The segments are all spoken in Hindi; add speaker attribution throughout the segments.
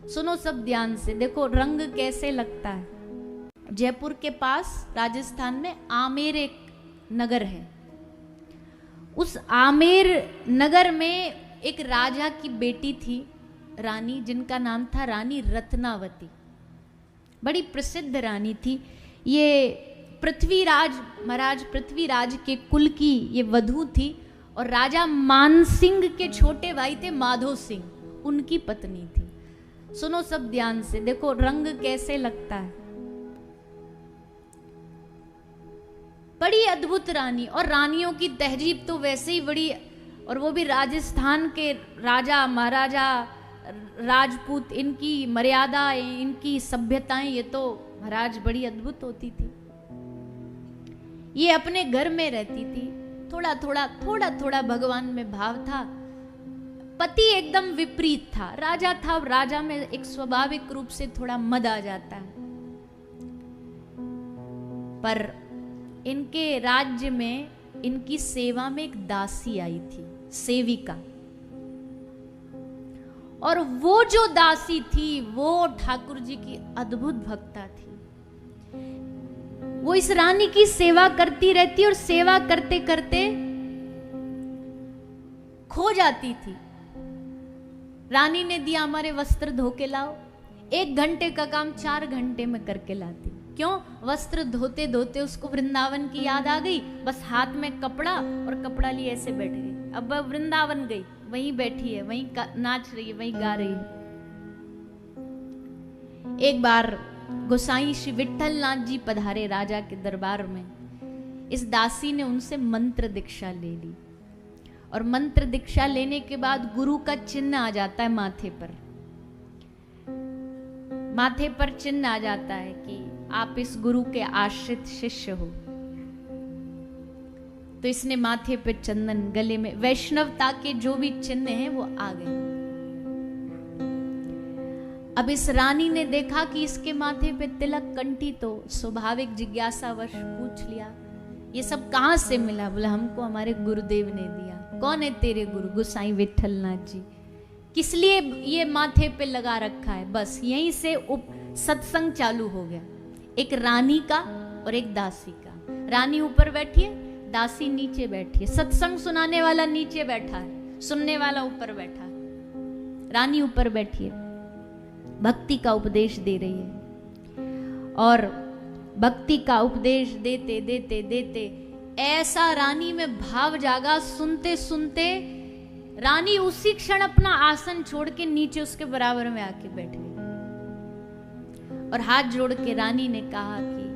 Speaker 1: सुनो सब ध्यान से, देखो रंग कैसे लगता है। जयपुर के पास राजस्थान में आमेर एक नगर है। उस आमेर नगर में एक राजा की बेटी थी, रानी, जिनका नाम था रानी रत्नावती। बड़ी प्रसिद्ध रानी थी। ये पृथ्वीराज, महाराज पृथ्वीराज के कुल की ये वधू थी और राजा मानसिंह के छोटे भाई थे माधो सिंह, उनकी पत्नी थी। सुनो सब ध्यान से, देखो रंग कैसे लगता है। बड़ी अद्भुत रानी, और रानियों की तहजीब तो वैसे ही बड़ी, और वो भी राजस्थान के राजा महाराजा राजपूत, इनकी मर्यादा, इनकी सभ्यताएं, ये तो महाराज बड़ी अद्भुत होती थी। ये अपने घर में रहती थी, थोड़ा थोड़ा भगवान में भाव था। पति एकदम विपरीत था, राजा था, राजा में एक स्वाभाविक रूप से थोड़ा मद आ जाता है। पर इनके राज्य में इनकी सेवा में एक दासी आई थी, सेविका, और वो जो दासी थी वो ठाकुर जी की अद्भुत भक्ता थी। वो इस रानी की सेवा करती रहती और सेवा करते करते खो जाती थी। रानी ने दिया, हमारे वस्त्र धो के लाओ। 1 घंटे का काम 4 घंटे में करके लाती। क्यों? वस्त्र धोते धोते उसको वृंदावन की याद आ गई। बस हाथ में कपड़ा और कपड़ा लिए ऐसे बैठ गई। अब वह वृंदावन गई, वहीं बैठी है, वहीं नाच रही है, वहीं गा रही है। एक बार गोसाई श्री विट्ठलनाथ जी पधारे राजा के दरबार में। इस दासी ने उनसे मंत्र दीक्षा ले ली, और मंत्र दीक्षा लेने के बाद गुरु का चिन्ह आ जाता है माथे पर। माथे पर चिन्ह आ जाता है कि आप इस गुरु के आश्रित शिष्य हो। तो इसने माथे पे चंदन, गले में वैष्णवता के जो भी चिन्ह हैं वो आ गए। अब इस रानी ने देखा कि इसके माथे पे तिलक, कंठी, तो स्वाभाविक जिज्ञासावश पूछ लिया, ये सब कहां से मिला? बोला, हमको हमारे गुरुदेव ने दिया। कौन है तेरे गुरु? गोसाई विट्ठलनाथ जी। किस लिए ये माथे पे लगा रखा है? बस यहीं से सत्संग चालू हो गया, एक रानी का और एक दासी का। रानी ऊपर बैठी है, दासी नीचे बैठी है। सत्संग सुनाने वाला नीचे बैठा है, सुनने वाला ऊपर बैठा है। रानी ऊपर बैठी है, भक्ति का उपदेश दे रही है, और भक्ति का उपदेश देते देते देते ऐसा रानी में भाव जागा। सुनते सुनते रानी उसी क्षण अपना आसन छोड़ के नीचे उसके बराबर में आके बैठ गई, और हाथ जोड़ के रानी ने कहा कि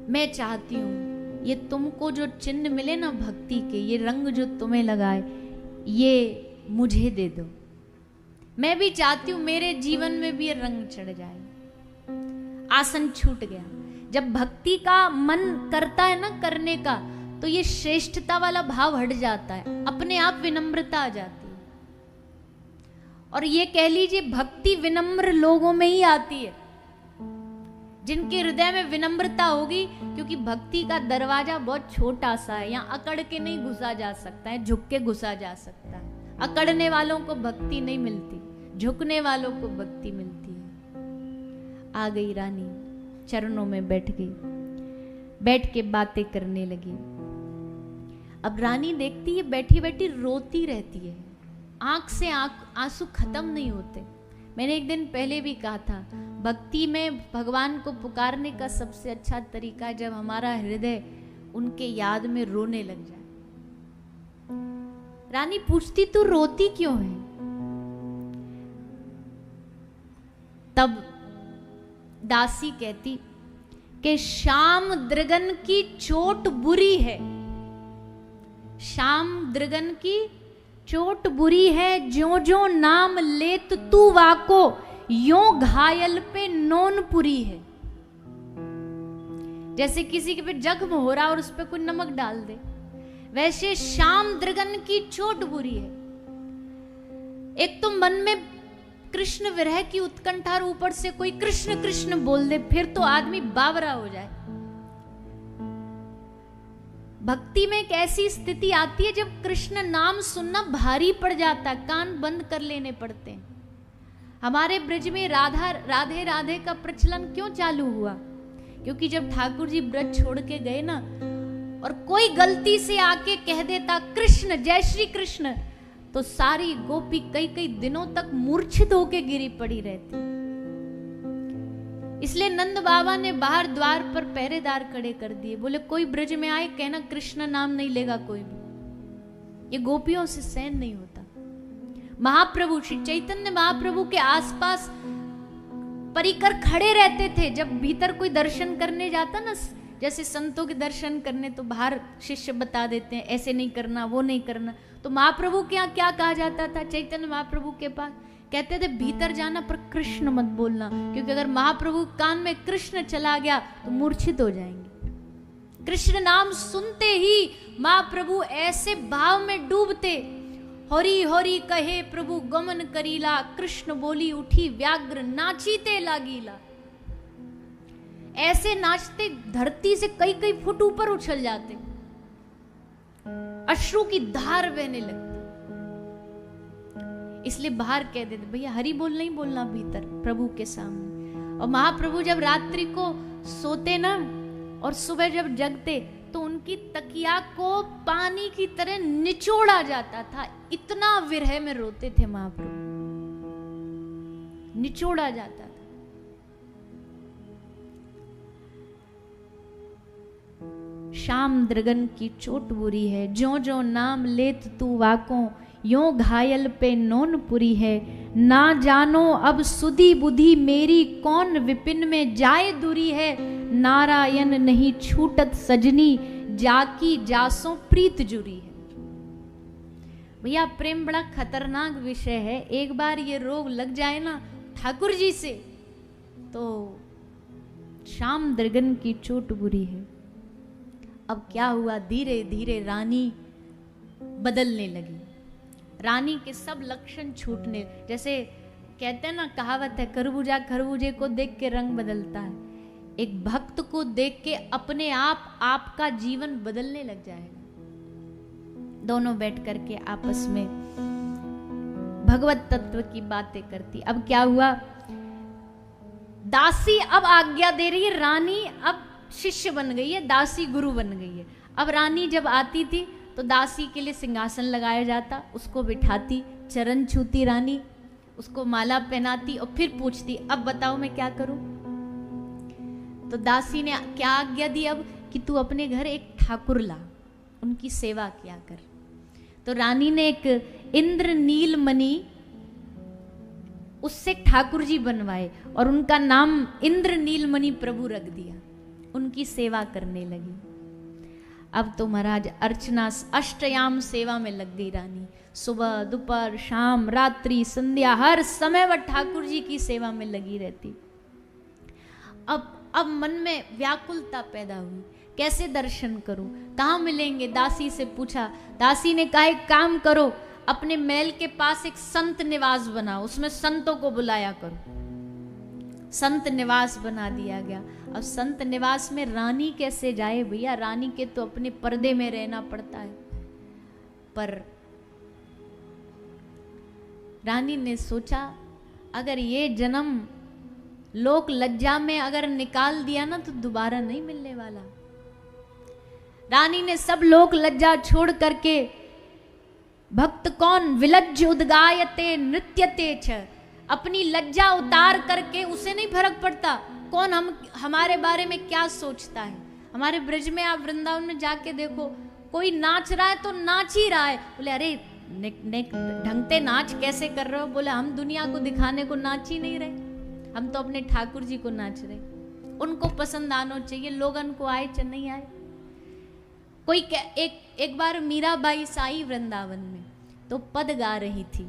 Speaker 1: मैं चाहती हूं ये तुमको जो चिन्ह मिले ना भक्ति के, ये रंग जो तुम्हें लगाए, ये मुझे दे दो। मैं भी चाहती हूं मेरे जीवन में भी ये रंग चढ़ जाए। आसन छूट गया। जब भक्ति का मन करता है ना करने का, तो ये श्रेष्ठता वाला भाव हट जाता है, अपने आप विनम्रता आ जाती है। और ये कह लीजिए भक्ति विनम्र लोगों में ही आती है, जिनके हृदय में विनम्रता होगी। क्योंकि भक्ति का दरवाजा बहुत छोटा सा है, यहाँ अकड़ के नहीं घुसा जा सकता है, झुक के घुसा जा सकता है। अकड़ने वालों को भक्ति नहीं मिलती, झुकने वालों को भक्ति मिलती है। आ गई रानी, चरणों में बैठ गई, बैठ के बातें करने लगी। अब रानी देखती है बैठी बैठी रोती रहती है, आंख से आंसू खत्म नहीं होते। मैंने एक दिन पहले भी कहा था, भक्ति में भगवान को पुकारने का सबसे अच्छा तरीका है जब हमारा हृदय उनके याद में रोने लग जाए। रानी पूछती, तू रोती क्यों है? तब दासी कहती कि श्याम दृगन की चोट बुरी है, श्याम दृगन की चोट बुरी है, जो जो नाम लेत तू वाको, यो घायल पे नोन पुरी है। जैसे किसी के पे जख्म हो रहा और उस पे कोई नमक डाल दे, वैसे श्याम दृगन की चोट बुरी है। एक तो मन में कृष्ण विरह की उत्कंठा और ऊपर से कोई कृष्ण कृष्ण बोल दे, फिर तो आदमी बावरा हो जाए। भक्ति में एक ऐसी स्थिति आती है जब कृष्ण नाम सुनना भारी पड़ जाता है, कान बंद कर लेने पड़ते हैं। हमारे ब्रज में राधे राधे का प्रचलन क्यों चालू हुआ? क्योंकि जब ठाकुर जी ब्रज छोड़ के गए ना, और कोई गलती से आके कह देता कृष्ण, जय श्री कृष्ण, तो सारी गोपी कई कई दिनों तक मूर्छित होके गिरी पड़ी रहती। इसलिए नंद बाबा ने बाहर द्वार पर पहरेदार खड़े कर दिए, बोले कोई ब्रज में आए कहना कृष्ण नाम नहीं लेगा कोई भी, ये गोपियों से सहन नहीं होता। महाप्रभु श्री चैतन्य महाप्रभु के आसपास परिकर खड़े रहते थे। जब भीतर कोई दर्शन करने जाता ना, जैसे संतों के दर्शन करने, तो बाहर शिष्य बता देते हैं ऐसे नहीं करना, वो नहीं करना। तो महाप्रभु के यहाँ क्या कहा जाता था? चैतन्य महाप्रभु के पास कहते थे भीतर जाना पर कृष्ण मत बोलना, क्योंकि अगर महाप्रभु कान में कृष्ण चला गया तो मूर्छित हो जाएंगे। कृष्ण नाम सुनते ही महाप्रभु ऐसे भाव में डूबते, हरि हरि कहे प्रभु गमन करीला, कृष्ण बोली उठी व्याग्र नाचीते लागीला। ऐसे नाचते धरती से कई कई फुट ऊपर उछल जाते, अश्रु की धार बहने लगती। इसलिए बाहर कह देते भैया हरि बोल नहीं बोलना भीतर प्रभु के सामने। और महाप्रभु जब रात्रि को सोते ना और सुबह जब जगते तो उनकी तकिया को पानी की तरह निचोड़ा जाता था, इतना विरह में रोते थे महाप्रभु, निचोड़ा जाता था। शाम द्रगन की चोट बुरी है, जो जो नाम लेत तू वाको, यो घायल पे नोन पुरी है। ना जानो अब सुधी बुद्धि मेरी, कौन विपिन में जाए दूरी है। नारायण नहीं छूटत सजनी, जाकी जासों प्रीत जुरी है। भैया प्रेम बड़ा खतरनाक विषय है, एक बार ये रोग लग जाए ना ठाकुर जी से तो शाम द्रगन की चोट बुरी है। अब क्या हुआ, धीरे धीरे रानी बदलने लगी। रानी के सब लक्षण छूटने, जैसे कहते हैं ना, कहावत है खरबूजा खरबूजे को देख के रंग बदलता है। एक भक्त को देख के अपने आप आपका जीवन बदलने लग जाएगा। दोनों बैठ करके आपस में भगवत तत्व की बातें करती। अब क्या हुआ, दासी अब आज्ञा दे रही है, रानी अब शिष्य बन गई है, दासी गुरु बन गई है। अब रानी जब आती थी तो दासी के लिए सिंहासन लगाया जाता, उसको बिठाती, चरण छूती रानी, उसको माला पहनाती और फिर पूछती अब बताओ मैं क्या करूं। तो दासी ने क्या आज्ञा दी अब कि तू अपने घर एक ठाकुर ला, उनकी सेवा किया कर। तो रानी ने एक इंद्र नीलमणि उससे ठाकुर जी बनवाए और उनका नाम इंद्र नीलमणि प्रभु रख दिया, उनकी सेवा करने लगी। अब तो महाराज अर्चना अष्टयाम सेवा में लग गई रानी। सुबह दोपहर शाम रात्रि संध्या हर समय वह ठाकुर जी की सेवा में लगी रहती। अब मन में व्याकुलता पैदा हुई, कैसे दर्शन करूं, कहाँ मिलेंगे। दासी से पूछा, दासी ने कहा एक काम करो, अपने महल के पास एक संत निवास बनाओ, उसमें संतों को बुलाया करो। संत निवास बना दिया गया। अब संत निवास में रानी कैसे जाए भैया, रानी के तो अपने पर्दे में रहना पड़ता है। पर रानी ने सोचा अगर ये जन्म लोक लज्जा में अगर निकाल दिया ना तो दोबारा नहीं मिलने वाला। रानी ने सब लोक लज्जा छोड़ करके भक्त कौन विलज्ज उद्गायते नृत्यते छ, अपनी लज्जा उतार करके उसे नहीं फर्क पड़ता कौन हमारे बारे में क्या सोचता है। हमारे ब्रज में आप वृंदावन में जाके देखो, कोई नाच रहा है तो नाच ही रहा है। बोले अरे ढंगते नाच कैसे कर रहे हो? बोले हम दुनिया को दिखाने को नाच ही नहीं रहे, हम तो अपने ठाकुर जी को नाच रहे। उनको पसंद आना चाहिए, लोगन को आए चाहे नहीं आए। कोई एक बार मीराबाई साई वृंदावन में तो पद गा रही थी,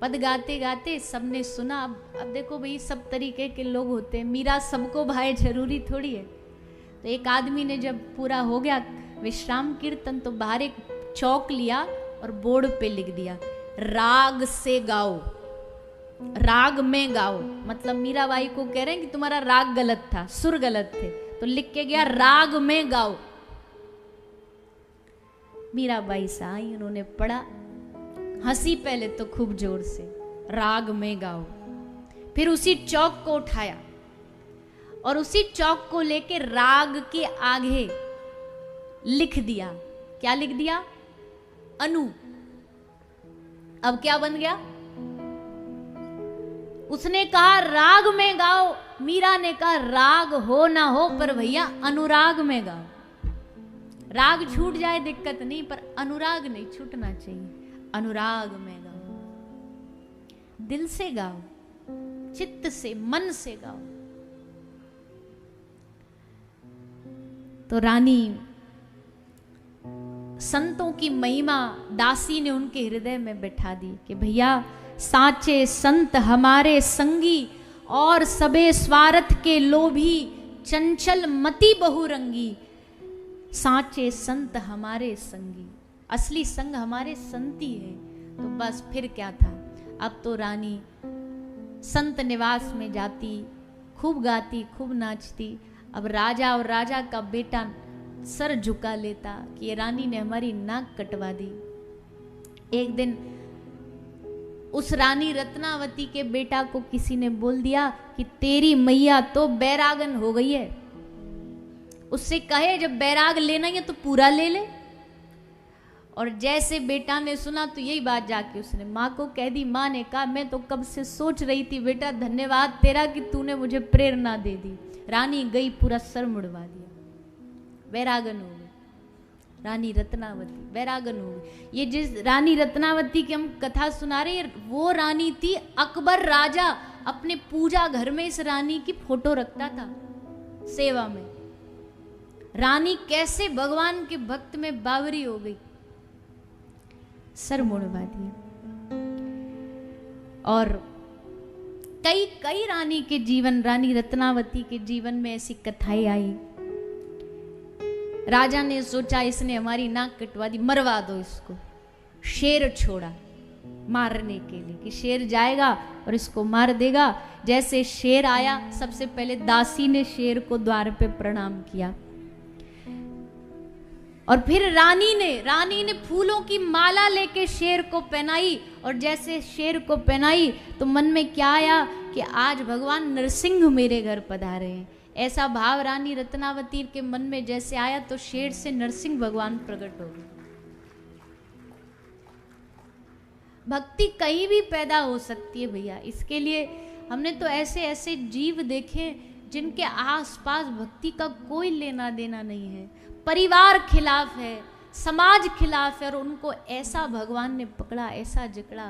Speaker 1: पद गाते गाते सबने सुना। अब देखो भाई सब तरीके के लोग होते हैं, मीरा सबको भाई जरूरी थोड़ी है। तो एक आदमी ने जब पूरा हो गया विश्राम कीर्तन तो बाहर एक चौक लिया और बोर्ड पे लिख दिया राग से गाओ, राग में गाओ। मतलब मीराबाई को कह रहे हैं कि तुम्हारा राग गलत था, सुर गलत थे, तो लिख के गया राग में गाओ। मीराबाई से आई, उन्होंने पढ़ा, हंसी पहले तो खूब जोर से, राग में गाओ। फिर उसी चौक को उठाया और उसी चौक को लेके राग के आगे लिख दिया। क्या लिख दिया? अनु। अब क्या बन गया? उसने कहा राग में गाओ, मीरा ने कहा राग हो ना हो पर भैया अनुराग में गाओ। राग छूट जाए दिक्कत नहीं, पर अनुराग नहीं छूटना चाहिए। अनुराग में गाओ, दिल से गाओ, चित्त से, मन से गाओ। तो रानी संतों की महिमा दासी ने उनके हृदय में बैठा दी कि भैया साचे संत हमारे संगी और सबे स्वार्थ के लोभी, चंचल मति बहुरंगी। साचे संत हमारे संगी, असली संग हमारे संत ही है। तो बस फिर क्या था, अब तो रानी संत निवास में जाती, खूब गाती, खूब नाचती। अब राजा और राजा का बेटा सर झुका लेता कि ये रानी ने हमारी नाक कटवा दी। एक दिन उस रानी रत्नावती के बेटा को किसी ने बोल दिया कि तेरी मैया तो बैरागन हो गई है, उससे कहे जब बैराग लेना है तो पूरा ले ले। और जैसे बेटा ने सुना तो यही बात जाके उसने माँ को कह दी। माँ ने कहा मैं तो कब से सोच रही थी बेटा, धन्यवाद तेरा कि तूने मुझे प्रेरणा दे दी। रानी गई, पूरा सर मुड़वा दिया, बैरागन हो गई। रानी रत्नावती बैरागन हो गई। ये जिस रानी रत्नावती की हम कथा सुना रहे हैं, वो रानी थी अकबर राजा अपने पूजा घर में इस रानी की फोटो रखता था सेवा में। रानी कैसे भगवान के भक्त में बावरी हो गई, सर मुड़वा दिया। और कई कई रानी के जीवन, रानी रत्नावती के जीवन में ऐसी कथाएं आई। राजा ने सोचा इसने हमारी नाक कटवा दी, मरवा दो इसको। शेर छोड़ा मारने के लिए कि शेर जाएगा और इसको मार देगा। जैसे शेर आया, सबसे पहले दासी ने शेर को द्वार पे प्रणाम किया और फिर रानी ने फूलों की माला लेके शेर को पहनाई। और जैसे शेर को पहनाई तो मन में क्या आया कि आज भगवान नरसिंह मेरे घर पधारे हैं। ऐसा भाव रानी रत्नावती के मन में जैसे आया तो शेर से नरसिंह भगवान प्रकट हो गए। भक्ति कहीं भी पैदा हो सकती है भैया। इसके लिए हमने तो ऐसे ऐसे जीव देखे जिनके आसपास भक्ति का कोई लेना देना नहीं है, परिवार खिलाफ है, समाज खिलाफ है, और उनको ऐसा भगवान ने पकड़ा, ऐसा जकड़ा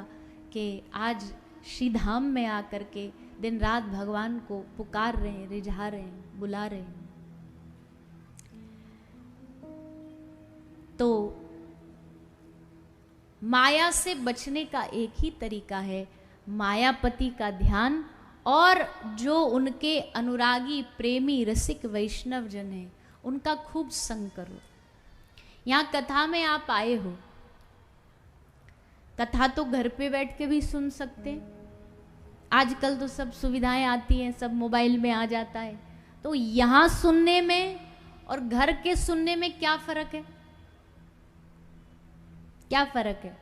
Speaker 1: कि आज श्रीधाम में आकर के दिन रात भगवान को पुकार रहे हैं, रिझा रहे हैं, बुला रहे हैं। तो माया से बचने का एक ही तरीका है, मायापति का ध्यान, और जो उनके अनुरागी प्रेमी रसिक वैष्णव जन हैं उनका खूब संग करो। यहाँ कथा में आप आए हो, कथा तो घर पे बैठ के भी सुन सकते हैं। आजकल तो सब सुविधाएं आती हैं, सब मोबाइल में आ जाता है। तो यहाँ सुनने में और घर के सुनने में क्या फर्क है? क्या फर्क है?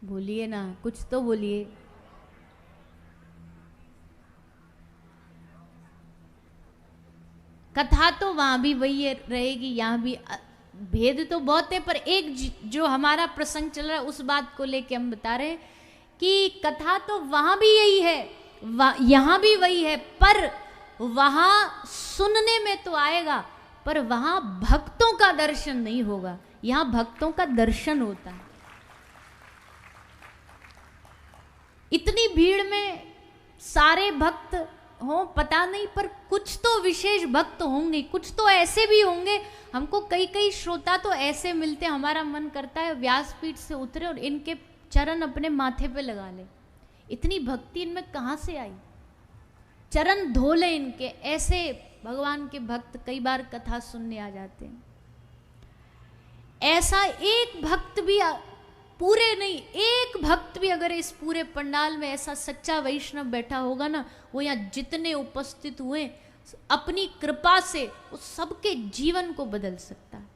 Speaker 1: बोलिए ना, कुछ तो बोलिए। कथा तो वहां भी वही रहेगी, यहाँ भी भेद तो बहुत है, पर एक जो हमारा प्रसंग चल रहा है उस बात को लेके हम बता रहे हैं कि कथा तो वहां भी यही है, यहाँ भी वही है, पर वहां सुनने में तो आएगा, पर वहां भक्तों का दर्शन नहीं होगा। यहाँ भक्तों का दर्शन होता है। इतनी भीड़ में सारे भक्त हो पता नहीं, पर कुछ तो विशेष भक्त होंगे, कुछ तो ऐसे भी होंगे। हमको कई कई श्रोता तो ऐसे मिलते, हमारा मन करता है व्यासपीठ से उतरे और इनके चरण अपने माथे पे लगा ले। इतनी भक्ति इनमें कहाँ से आई? चरण धो ले इनके। ऐसे भगवान के भक्त कई बार कथा सुनने आ जाते हैं। ऐसा एक भक्त भी, पूरे नहीं, एक भक्त भी अगर इस पूरे पंडाल में ऐसा सच्चा वैष्णव बैठा होगा ना, वो यहाँ जितने उपस्थित हुए अपनी कृपा से वो सबके जीवन को बदल सकता है।